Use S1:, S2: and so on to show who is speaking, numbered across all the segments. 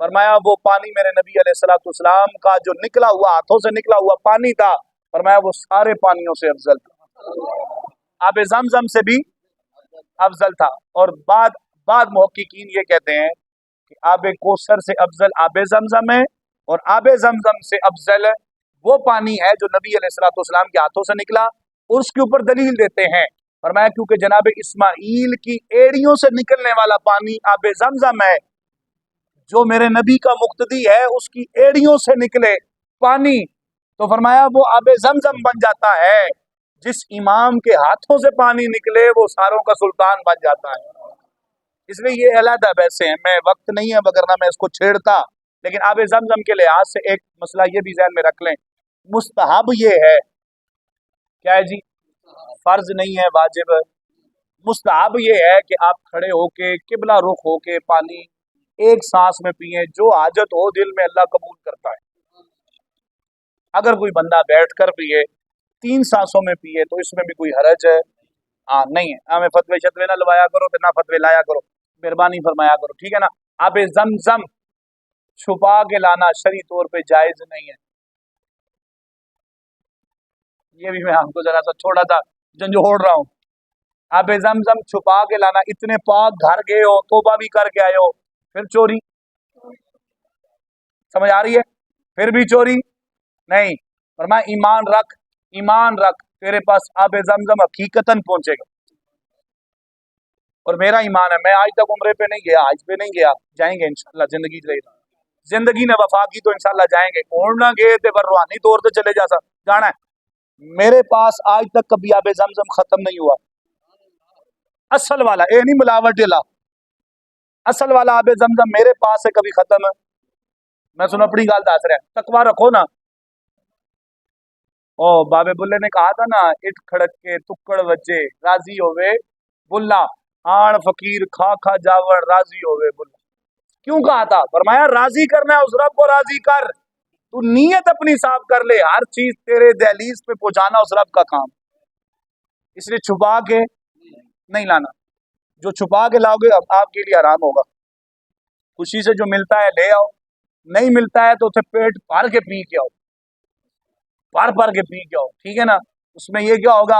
S1: فرمایا وہ پانی میرے نبی علیہ الصلوۃ والسلام کا جو نکلا ہوا ہاتھوں سے نکلا ہوا پانی تھا، فرمایا وہ سارے پانیوں سے افضل تھا، آب زمزم سے بھی افضل تھا۔ اور بعد محققین یہ کہتے ہیں کہ آب کوثر سے افضل آب زمزم ہے، اور آب زمزم سے افضل وہ پانی ہے جو نبی علیہ الصلوۃ والسلام کے ہاتھوں سے نکلا، اور اس کے اوپر دلیل دیتے ہیں، فرمایا کیونکہ جناب اسماعیل کی ایڑیوں سے نکلنے والا پانی آب زمزم ہے، جو میرے نبی کا مقتدی ہے اس کی ایڑیوں سے نکلے پانی تو فرمایا وہ آب زمزم بن جاتا ہے، جس امام کے ہاتھوں سے پانی نکلے وہ ساروں کا سلطان بن جاتا ہے۔ اس لیے یہ علیحدہ بحثیں ہیں، میں وقت نہیں ہے وگرنہ میں اس کو چھیڑتا، لیکن آب زمزم کے لحاظ سے ایک مسئلہ یہ بھی ذہن میں رکھ لیں، مستحب یہ ہے، کیا ہے جی، فرض نہیں ہے، واجب، مستحب یہ ہے کہ آپ کھڑے ہو کے قبلہ رخ ہو کے پانی ایک سانس میں پئیں، جو حاجت ہو دل میں اللہ قبول کرتا ہے۔ اگر کوئی بندہ بیٹھ کر پیے، 3 سانسوں میں پیے تو اس میں بھی کوئی حرج ہے نہیں ہے، ہمیں فتوے شتوے نہ لوایا کرو، تو نہ فتوے لایا کرو، مہربانی فرمایا کرو، ٹھیک ہے نا۔ آب زمزم چھپا کے لانا شرعی طور پہ جائز نہیں ہے، یہ بھی میں آپ کو ذرا سا چھوڑا تھا جھنجھوڑ رہا ہوں۔ آب زمزم چھپا کے لانا، اتنے پاک گھر گئے ہو، توبہ بھی کر کے آئے ہو، پھر چوری، سمجھ آ رہی ہے، پھر بھی چوری نہیں، فرمایا ایمان رکھ تیرے پاس آب زمزم حقیقتاً پہنچے گا، اور میرا ایمان ہے، میں آج تک عمرے پہ نہیں گیا، حج پہ نہیں گیا، جائیں گے انشاءاللہ، زندگی رہی، زندگی نے وفا کی تو انشاءاللہ جائیں گے، اور نہ گئے تو پھر روحانی طور سے چلے جانا ہے۔ میرے پاس آج تک کبھی آب زمزم ختم نہیں ہوا، اصل والا، اے نہیں ملاوٹ لا، اصل والا آب زمزم میرے پاس ہے، کبھی ختم ہے، میں سن اپنی گال دس رہا، تقوی رکھو نا۔ او بابے بلے نے کہا تھا نا، اٹھ کھڑک کے ٹکڑ وجے راضی ہوئے بلا، آن فقیر کھا کھا جاور راضی ہوئے بلا، کیوں کہا تھا؟ فرمایا راضی کرنا ہے اس رب کو، راضی کر، تو نیت اپنی صاف کر لے، ہر چیز تیرے دہلیز پہ پہنچانا اس رب کا کام، اس لیے چھپا کے نہیں لانا، جو چھپا کے لاؤ گے اب آپ کے لیے آرام ہوگا، خوشی سے جو ملتا ہے لے آؤ، نہیں ملتا ہے تو اسے پیٹ بھر کے پی کے آؤ، بھر کے پی کے آؤ، ٹھیک ہے نا۔ اس میں یہ کیا ہوگا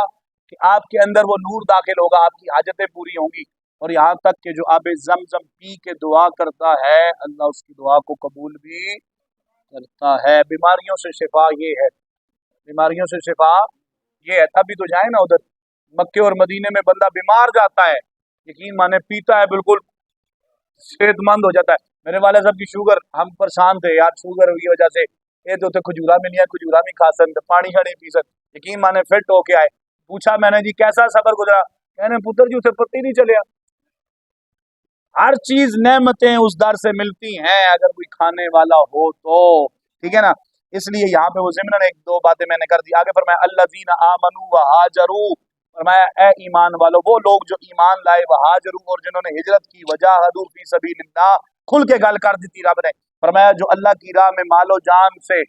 S1: کہ آپ کے اندر وہ نور داخل ہوگا، آپ کی حاجتیں پوری ہوں گی، اور یہاں تک کہ جو آب زمزم پی کے دعا کرتا ہے اللہ اس کی دعا کو قبول بھی کرتا ہے۔ بیماریوں سے شفا یہ ہے، بیماریوں سے شفا یہ ہے، تبھی تو جائیں نا ادھر مکے اور مدینے میں، بندہ بیمار جاتا ہے، یقین مانے پیتا ہے بالکل صحت مند ہو جاتا ہے۔ میرے والد صاحب کی شوگر، ہم پریشان تھے یار شوگر کی وجہ سے، یہ تو کھجورا ملیا، کھجورا نہیں کھا سکتے، پانی شانی پی سکتے، یقین مانے فٹ ہو کے آئے، پوچھا میں نے جی کیسا سفر گزرا، کہنے پتر جی اسے پتہ ہی نہیں چلیا، ہر چیز نعمتیں اس در سے ملتی ہیں اگر کوئی کھانے والا ہو تو، ٹھیک ہے نا۔ اس لیے یہاں پہ وہ ضمن ایک دو باتیں میں نے کر دی، آگے فرمایا الذین آمنوا وہاجروا، فرمایا اے ایمان والو، وہ لوگ جو ایمان لائے، وہاجروا، اور جنہوں نے ہجرت کی، وجاہدوا فی سبیل اللہ، کھل کے گل کر دی تھی رب نے، فرمایا جو اللہ کی راہ میں مال و جان سے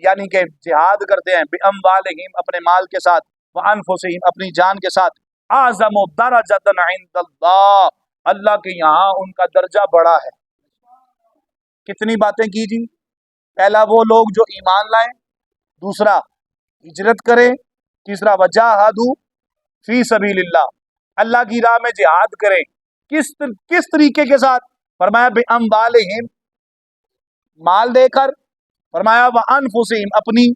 S1: یعنی کہ جہاد کرتے ہیں، باموالہم اپنے مال کے ساتھ، وانفسہم اپنی جان کے ساتھ، اعظم درجۃ عند اللہ، اللہ کے یہاں ان کا درجہ بڑا ہے۔ کتنی باتیں کی جی، پہلا وہ لوگ جو ایمان لائیں، دوسرا ہجرت کریں، تیسرا وجاہدوا فی سبیل اللہ، اللہ کی راہ میں جہاد کریں، کس طریقے کے ساتھ؟ فرمایا باموالہم، مال دے کر، فرمایا وانفسہم اپنی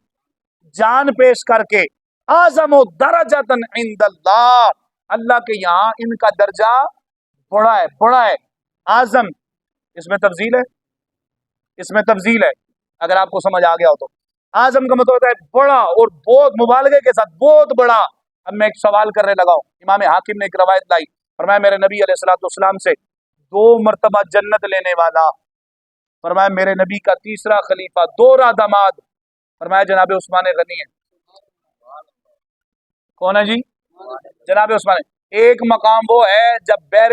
S1: جان پیش کر کے، اعظم درجۃ عند اللہ، اللہ کے یہاں ان کا درجہ بڑا ہے، اعظم، اس میں تفضیل ہے، اس میں تفضیل ہے، اگر آپ کو سمجھ آ گیا ہو تو، اعظم کا مطلب ہوتا ہے بڑا، اور بہت مبالغے کے ساتھ بہت بڑا۔ اب میں ایک سوال کرنے لگا ہوں، امام حاکم نے ایک روایت لائی، فرمایا میرے نبی علیہ الصلوۃ والسلام سے 2 مرتبہ جنت لینے والا، فرمایا میرے نبی کا تیسرا خلیفہ، 2 داماد، فرمایا جناب عثمان غنی ہے۔ کون ہے جی؟ جناب عثمان۔ ایک مقام وہ ہے جب بیر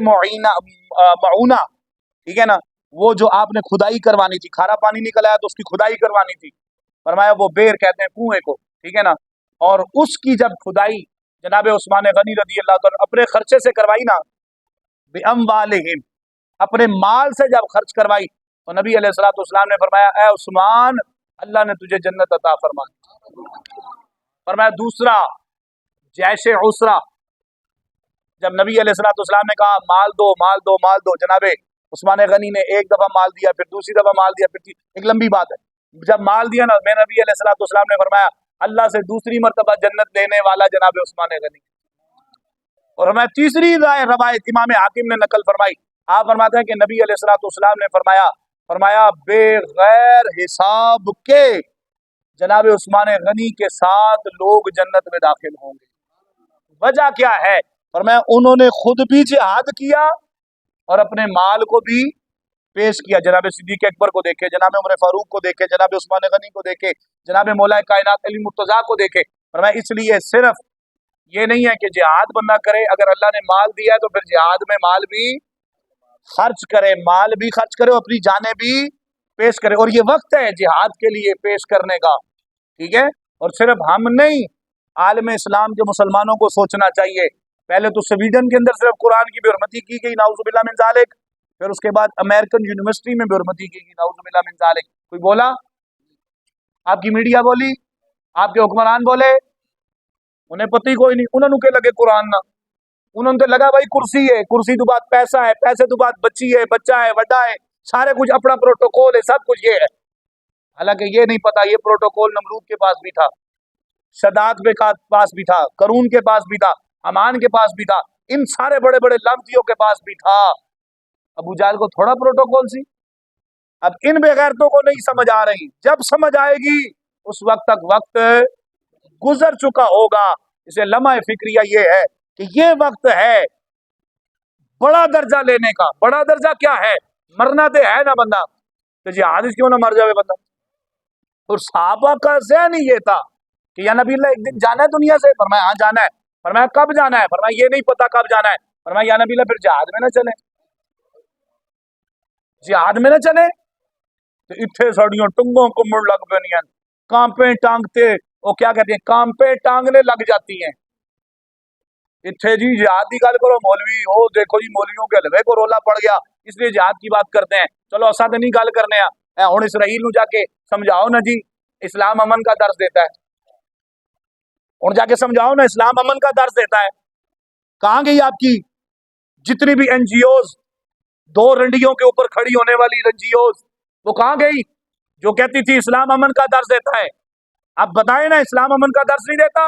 S1: معونہ، ٹھیک ہے نا، وہ جو آپ نے کھدائی کروانی تھی، کھارا پانی نکل آیا تو اس کی کھدائی کروانی تھی، فرمایا وہ بیر کہتے ہیں کنویں کو، ٹھیک ہے نا، اور اس کی جب کھدائی جناب عثمان غنی رضی اللہ تعالیٰ اپنے خرچے سے کروائی نا، باموالہم، اپنے مال سے جب خرچ کروائی تو نبی علیہ الصلوۃ والسلام نے فرمایا اے عثمان اللہ نے تجھے جنت عطا فرمائی. فرمایا دوسرا جیش عسرہ، جب نبی علیہ الصلوۃ والسلام نے کہا مال دو مال دو مال دو، جناب عثمان غنی نے ایک دفعہ مال دیا، پھر دوسری دفعہ مال دیا، پھر ایک لمبی بات ہے. جب مال دیا نا، میں نبی علیہ الصلوۃ والسلام نے فرمایا اللہ سے دوسری مرتبہ جنت لینے والا جناب عثمان غنی. اور ہمیں تیسری روایت امام حاکم نے نقل فرمائی، آپ فرماتے ہیں کہ نبی علیہ الصلوۃ والسلام نے فرمایا بے غیر حساب کے جناب عثمان غنی کے ساتھ لوگ جنت میں داخل ہوں گے. وجہ کیا ہے؟ فرمایا انہوں نے خود بھی جہاد کیا اور اپنے مال کو بھی پیش کیا. جناب صدیق اکبر کو دیکھے، جناب عمر فاروق کو دیکھے، جناب عثمان غنی کو دیکھے، جناب مولا کائنات علی مرتضیٰ کو دیکھے. فرمایا اس لیے صرف یہ نہیں ہے کہ جہاد بندہ کرے، اگر اللہ نے مال دیا ہے تو پھر جہاد میں مال بھی خرچ کرے، مال بھی خرچ کرے اور اپنی جانیں بھی پیش کرے. اور یہ وقت ہے جہاد کے لیے پیش کرنے کا، ٹھیک ہے. اور صرف ہم نہیں، عالم اسلام کے مسلمانوں کو سوچنا چاہیے. پہلے تو سویڈن کے اندر صرف قرآن کی بے حرمتی کی گئی، نعوذ باللہ من ذالک، پھر اس کے بعد امریکن یونیورسٹی میں بے حرمتی کی گئی، نعوذ باللہ من ذالک. کوئی بولا؟ آپ کی میڈیا بولی؟ آپ کے حکمران بولے؟ انہیں پتہ ہی کوئی نہیں، انہوں نے کہ لگے قرآن نہ، انہوں نے لگا بھائی کرسی ہے، کرسی تو بات پیسہ ہے، پیسے تو بات بچی ہے، بچہ ہے، بڑا ہے، سارے کچھ اپنا پروٹوکول ہے، سب کچھ یہ ہے. حالانکہ یہ نہیں پتا یہ پروٹوکول نمرود کے پاس بھی تھا، شداد کے پاس بھی تھا، قارون کے پاس بھی تھا، امان کے پاس بھی تھا، ان سارے بڑے بڑے لعنتیوں کے پاس بھی تھا. ابو جہل کو تھوڑا پروٹوکول سی. اب ان بغیرتوں کو نہیں سمجھ آ رہی، جب سمجھ آئے گی اس وقت تک وقت گزر چکا ہوگا. اسے لمحہ فکریہ یہ ہے کہ یہ وقت ہے بڑا درجہ لینے کا. بڑا درجہ کیا ہے؟ مرنا تو ہے نا بندہ، تو جہاد کیوں نہ مر جائے بندہ. اور صحابہ کا ذہن ہی یہ تھا کہ یا نبی اللہ ایک دن جانا ہے دنیا سے؟ فرمایا ہاں جانا ہے. فرمایا کب جانا ہے؟ فرمایا یہ نہیں پتا کب جانا ہے. فرمایا یا نبی اللہ پھر جہاد میں نہ چلے، جہاد میں نہ چلے تو اتھے سڑیوں ٹنگوں کو مڑ لگ پینیاں، کانپیں ٹانگتے، وہ کیا کہتے ہیں کانپیں ٹانگنے لگ جاتی ہیں. اتھے جی جہاد کی گل کرو مولوی ہو دیکھو جی مولویوں کے حلوے کو رولا پڑ گیا اس لیے جہاد کی بات کرتے ہیں. چلو اسا تو نہیں گل کرنے ہوں اسرائیل نو جا کے سمجھاؤ نا جی اسلام امن کا درس دیتا ہے. ہوں جا کے سمجھاؤ نا اسلام امن کا درس دیتا ہے. کہاں گئی آپ کی جتنی بھی این جی اوز، دو رنڈیوں کے اوپر کھڑی ہونے والی این جی اوز، وہ کہاں گئی جو کہتی تھی اسلام امن کا درس دیتا ہے؟ اب بتائیں نا اسلام امن کا درس نہیں دیتا.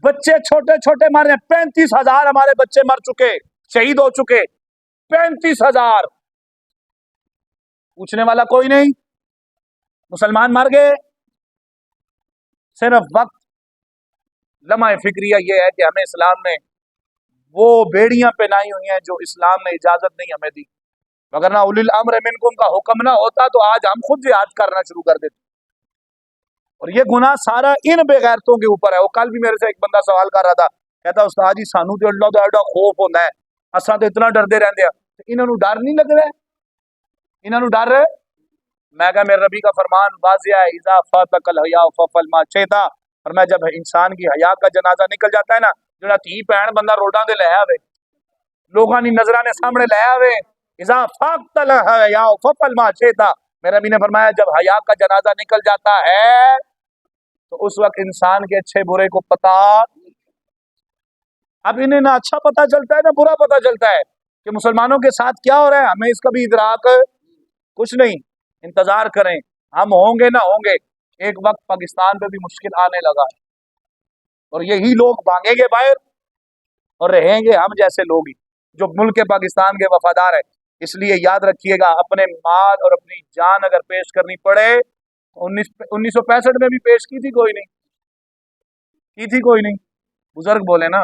S1: بچے چھوٹے چھوٹے مارے ہیں، 35,000 ہمارے بچے مر چکے، شہید ہو چکے، 35,000. پوچھنے والا کوئی نہیں، مسلمان مر گئے. صرف وقت لمحہ فکریہ یہ ہے کہ ہمیں اسلام نے وہ بیڑیاں پہنائی ہوئی ہیں جو اسلام نے اجازت نہیں ہمیں دی، وگرنہ اولی الامر منکم کا حکم نہ ہوتا تو آج ہم خود جہاد کرنا شروع کر دیتے. اور یہ گناہ سارا ان بغیرتوں کے اوپر ہے. وہ کل بھی میرے سے ایک بندہ سوال کر رہا تھا، کہتا استاد جی سانو تو اللہ دا ایڈا خوف ہوتا ہے، اساں تو اتنا ڈردے رہندے ہیں، انہاں نو ڈر نہیں لگ رہا؟ انہاں نو ڈر؟ میں کہا میرے نبی کا فرمان واضح ہے، اذا فاتک الحیاء ففعل ما شئت. اور میں جب انسان کی حیا کا جنازہ نکل جاتا ہے نا، جڑا تھی بہن بندہ روڈاں تے لے آوے، لوگاں دی نظراں نے سامنے لے آوے، اذا فاتک الحیاء ففعل ما شئت. میرے نبی نے فرمایا جب حیا کا جنازہ نکل جاتا ہے تو اس وقت انسان کے اچھے برے کو پتا. اب انہیں نہ اچھا پتا چلتا ہے نہ برا پتا چلتا ہے کہ مسلمانوں کے ساتھ کیا ہو رہا ہے. ہمیں اس کا بھی ادراک کچھ نہیں. انتظار کریں، ہم ہوں گے نہ ہوں گے. ایک وقت پاکستان پہ بھی مشکل آنے لگا اور یہی لوگ بھاگیں گے باہر اور رہیں گے ہم جیسے لوگ ہی جو ملک پاکستان کے وفادار ہیں. اس لیے یاد رکھیے گا اپنے مال اور اپنی جان اگر پیش کرنی پڑے، 1965 میں بھی پیش کی تھی کوئی نہیں، کی تھی کوئی نہیں، بزرگ بولے نا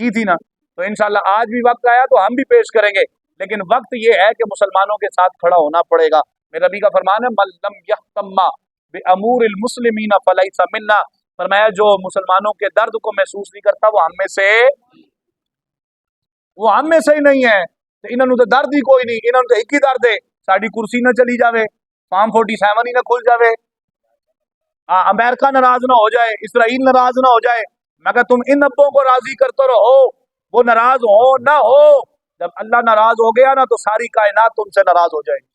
S1: کی تھی نا. تو انشاءاللہ آج بھی وقت آیا تو ہم بھی پیش کریں گے، لیکن وقت یہ ہے کہ مسلمانوں کے ساتھ کھڑا ہونا پڑے گا. میرے نبی کا فرمان ہے من لم یہتم بامور المسلمین فلیس منا. فرمایا جو مسلمانوں کے درد کو محسوس نہیں کرتا وہ ہم میں سے ہی نہیں ہے. تو انہوں نے تو درد ہی کوئی نہیں، انہوں نے تو ایک ہی درد ہے ساری کرسی نہ چلی جاوے، فارم 47 ہی نہ کھل جاوے، امریکہ ناراض نہ ہو جائے، اسرائیل ناراض نہ ہو جائے. میں کہا تم ان ابوں کو راضی کرتے رہو، وہ ناراض ہو نہ ہو جب اللہ ناراض ہو گیا نا تو ساری کائنات تم سے ناراض ہو جائے گی۔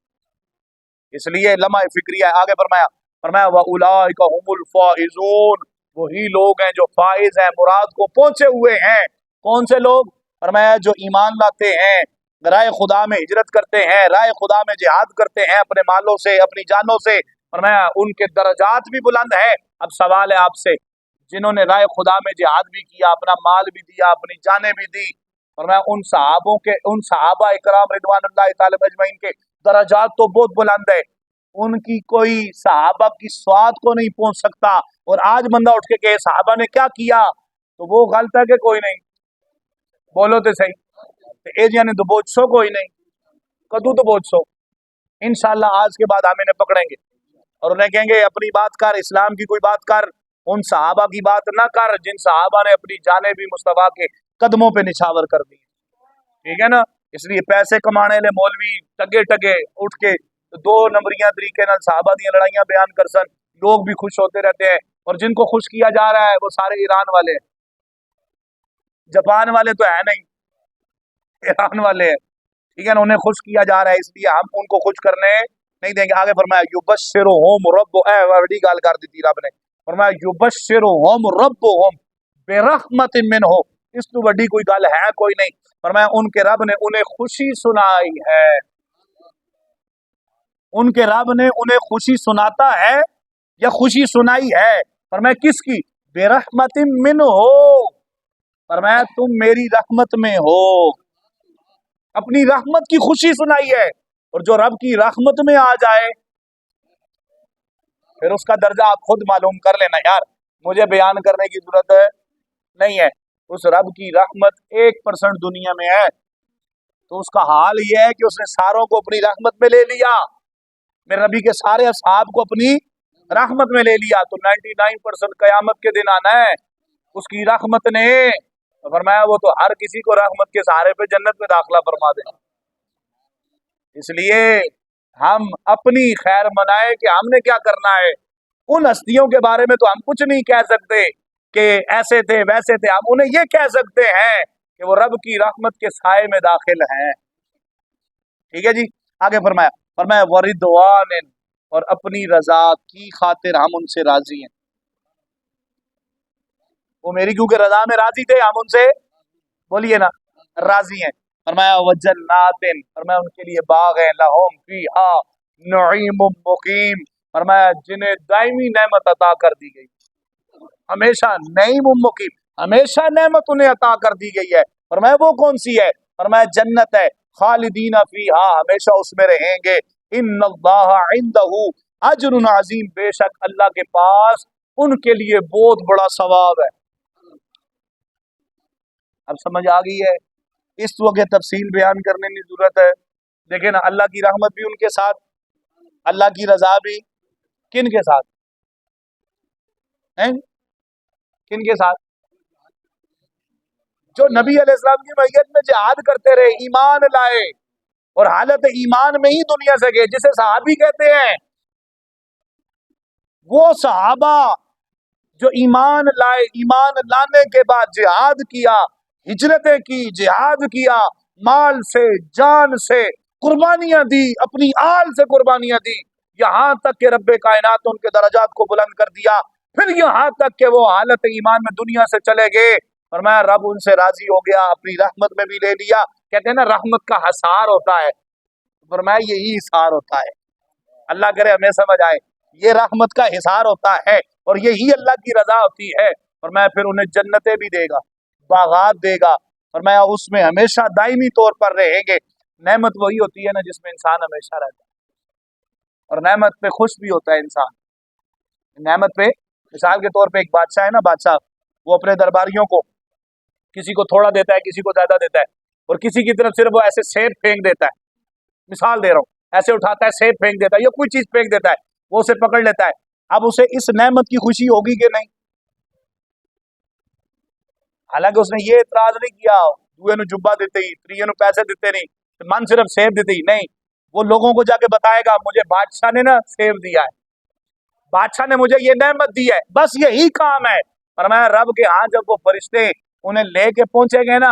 S1: اس لیے لمحہ فکریہ ہے۔ آگے فرمایا وَأُولَٰئِكَ هُمُ الْفَائِزُونَ، وہی لوگ ہیں جو فائز ہیں، مراد کو پہنچے ہوئے ہیں۔ کون سے لوگ؟ فرمایا جو ایمان لاتے ہیں، رائے خدا میں ہجرت کرتے ہیں، رائے خدا میں جہاد کرتے ہیں اپنے مالوں سے، اپنی جانوں سے۔ فرمایا ان کے درجات بھی بلند ہیں۔ اب سوال ہے آپ سے، جنہوں نے رائے خدا میں جہاد بھی کیا، اپنا مال بھی دیا، اپنی جانیں بھی دی، فرمایا ان صحابہ اکرام رضوان اللہ تعالی اجمعین کے درجات تو بہت بلند ہے، ان کی کوئی صحابہ کی سوات کو نہیں پہنچ سکتا۔ اور آج بندہ اٹھ کے کہ صحابہ نے کیا کیا، تو وہ غلط ہے کہ کوئی نہیں؟ بولو تو صحیح، اے جانے تو بوجھ سو کوئی نہیں، کدو تو بوجھ سو۔ انشاءاللہ آج کے بعد ہم انہیں پکڑیں گے اور انہیں کہیں گے اپنی بات کر، اسلام کی کوئی بات کر، ان صحابہ کی بات نہ کر جن صحابہ نے اپنی جانیں بھی مصطفیٰ کے قدموں پہ نچھاور کر دی۔ ٹھیک ہے نا؟ اس لیے پیسے کمانے لے مولوی ٹگے ٹگے اٹھ کے دو نمبریاں طریقے نال صحابہ دی لڑائیاں بیان کر سن، لوگ بھی خوش ہوتے رہتے ہیں، اور جن کو خوش کیا جا رہا ہے وہ سارے ایران والے ہیں، جاپان والے تو ہے نہیں، ایران والے ہیں۔ ٹھیک ہے نا؟ انہیں خوش کیا جا رہا ہے، اس لیے ہم ان کو خوش کرنے نہیں دیں گے۔ آگے فرمایا یبشرہم رب، اے بڑی گال کر دی تھی رب نے، فرمایا یبشرہم ربہم برحمت منہ، اس تو بڑی کوئی گل ہے کوئی نہیں۔ فرمایا ان کے رب نے انہیں خوشی سنائی ہے، ان کے رب نے انہیں خوشی سناتا ہے یا خوشی سنائی ہے؟ فرمایا کس کی؟ برحمت منہ، فرمایا تم میری رحمت میں ہو، اپنی رحمت کی خوشی سنائی ہے۔ اور جو رب کی رحمت میں آ جائے پھر اس کا درجہ آپ خود معلوم کر لینا، یار مجھے بیان کرنے کی ضرورت نہیں ہے۔ اس رب کی رحمت 1% دنیا میں ہے تو اس کا حال یہ ہے کہ اس نے ساروں کو اپنی رحمت میں لے لیا، میرے نبی کے سارے اصحاب کو اپنی رحمت میں لے لیا، تو 99% قیامت کے دن آنا ہے اس کی رحمت نے، فرمایا وہ تو ہر کسی کو رحمت کے سہارے پہ جنت میں داخلہ فرما دے۔ اس لیے ہم اپنی خیر منائے کہ ہم نے کیا کرنا ہے، ان ہستیوں کے بارے میں تو ہم کچھ نہیں کہہ سکتے کہ ایسے تھے ویسے تھے، ہم انہیں یہ کہہ سکتے ہیں کہ وہ رب کی رحمت کے سائے میں داخل ہیں۔ ٹھیک ہے جی؟ آگے فرمایا وردوان، اور اپنی رضا کی خاطر ہم ان سے راضی ہیں، وہ میری کیونکہ رضا میں راضی تھے، ہم ان سے بولیے نا راضی ہیں۔ فرمایا وجنات، فرمایا ان کے لیے باغ ہیں، لہم فیہا نعیم مقیم، فرمایا جنہیں دائمی نعمت عطا کر دی گئی، ہمیشہ نعیم مقیم، ہمیشہ نعمت انہیں عطا کر دی گئی ہے۔ فرمایا وہ کون سی ہے؟ فرمایا جنت ہے، خالدین فیہا، ہمیشہ اس میں رہیں گے، ان اللہ عندہ اجر عظیم، بے شک اللہ کے پاس ان کے لیے بہت بڑا ثواب ہے۔ اب سمجھ آ گئی ہے؟ اس وقت تفصیل بیان کرنے کی ضرورت ہے۔ دیکھیں نا، اللہ کی رحمت بھی ان کے ساتھ، اللہ کی رضا بھی کن کے ساتھ ہیں؟ کن کے ساتھ؟ جو نبی علیہ السلام کی میت میں جہاد کرتے رہے، ایمان لائے اور حالت ایمان میں ہی دنیا سے گئے، جسے صحابی کہتے ہیں۔ وہ صحابہ جو ایمان لائے، ایمان لانے کے بعد جہاد کیا، ہجرتیں کی، جہاد کیا، مال سے جان سے قربانیاں دی، اپنی آل سے قربانیاں دی، یہاں تک کہ رب کائنات ان کے درجات کو بلند کر دیا، پھر یہاں تک کہ وہ حالت ایمان میں دنیا سے چلے گئے، فرمایا رب ان سے راضی ہو گیا، اپنی رحمت میں بھی لے لیا۔ کہتے ہیں نا رحمت کا حصار ہوتا ہے، فرمایا یہی حصار ہوتا ہے، اللہ کرے ہمیں سمجھ آئے، یہ رحمت کا حصار ہوتا ہے اور یہی اللہ کی رضا ہوتی ہے۔ فرمایا پھر انہیں جنتیں بھی دے گا، باغات دے گا، فرمایا اس میں ہمیشہ دائمی طور پر رہیں گے۔ نعمت وہی ہوتی ہے نا جس میں انسان ہمیشہ رہتا ہے، اور نعمت پہ خوش بھی ہوتا ہے انسان۔ نعمت پہ مثال کے طور پہ ایک بادشاہ ہے نا، بادشاہ وہ اپنے درباریوں کو کسی کو تھوڑا دیتا ہے، کسی کو زیادہ دیتا ہے، اور کسی کی طرف صرف وہ ایسے سیب پھینک دیتا ہے، مثال دے رہا ہوں، ایسے اٹھاتا ہے سیب پھینک دیتا ہے یا کوئی چیز پھینک دیتا ہے، وہ اسے پکڑ لیتا ہے۔ اب اسے اس نعمت کی خوشی ہوگی کہ نہیں؟ حالانکہ اس نے یہ اعتراض نہیں کیا دوے نو جبہ دیتے ہی، تریے نو پیسے دیتے نہیں، من صرف سیب دیتے ہی نہیں، وہ لوگوں کو جا کے بتائے گا مجھے بادشاہ نے نا سیب دیا ہے، بادشاہ نے مجھے یہ نعمت دی ہے، بس یہی کام ہے۔ فرمایا رب کے ہاں جب وہ فرشتے انہیں لے کے پہنچے گے نا